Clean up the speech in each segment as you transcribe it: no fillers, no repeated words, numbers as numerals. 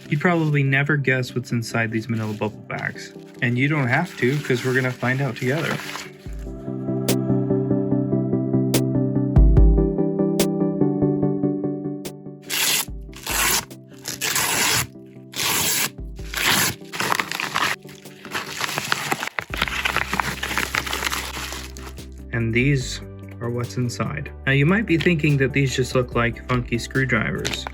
You'd probably never guess what's inside these manila bubble bags. And you don't have to, because we're gonna find out together. And these are what's inside. Now you might be thinking that these just look like funky screwdrivers,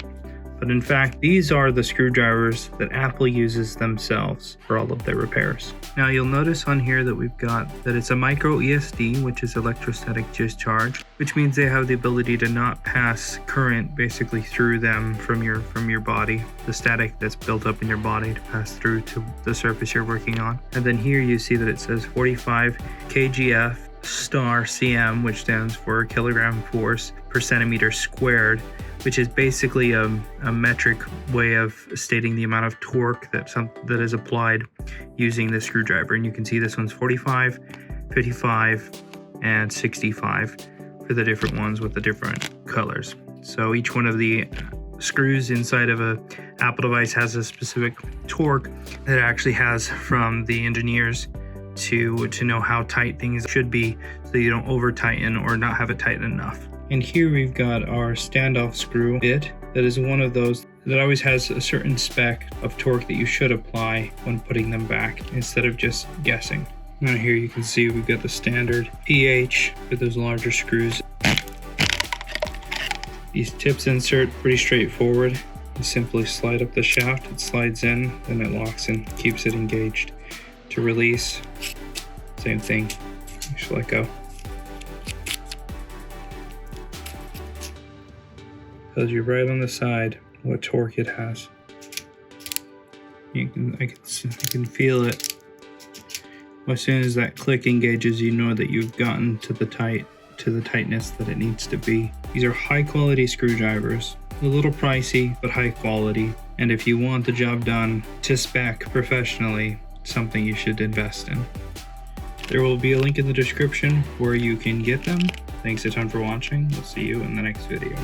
but in fact these are the screwdrivers that Apple uses themselves for all of their repairs. Now you'll notice on here that we've got that it's a micro ESD, which is electrostatic discharge, which means they have the ability to not pass current basically through them from your body, the static that's built up in your body to pass through to the surface you're working on. And then here you see that it says 45 kgf star cm, which stands for kilogram force per centimeter squared, which is basically a metric way of stating the amount of torque that is applied using the screwdriver. And you can see this one's 45, 55, and 65 for the different ones with the different colors. So each one of the screws inside of a Apple device has a specific torque that it actually has from the engineers to know how tight things should be, so you don't over tighten or not have it tight enough. And here we've got our standoff screw bit that is one of those that always has a certain spec of torque that you should apply when putting them back instead of just guessing. Now here you can see we've got the standard PH for those larger screws. These tips insert pretty straightforward. You simply slide up the shaft, it slides in, then it locks and keeps it engaged. To release, same thing, just let go. Tells you right on the side what torque it has. I can feel it. As soon as that click engages, you know that you've gotten to the tightness that it needs to be. These are high quality screwdrivers, a little pricey, but high quality. And if you want the job done to spec professionally, something you should invest in. There will be a link in the description where you can get them. Thanks a ton for watching. We'll see you in the next video.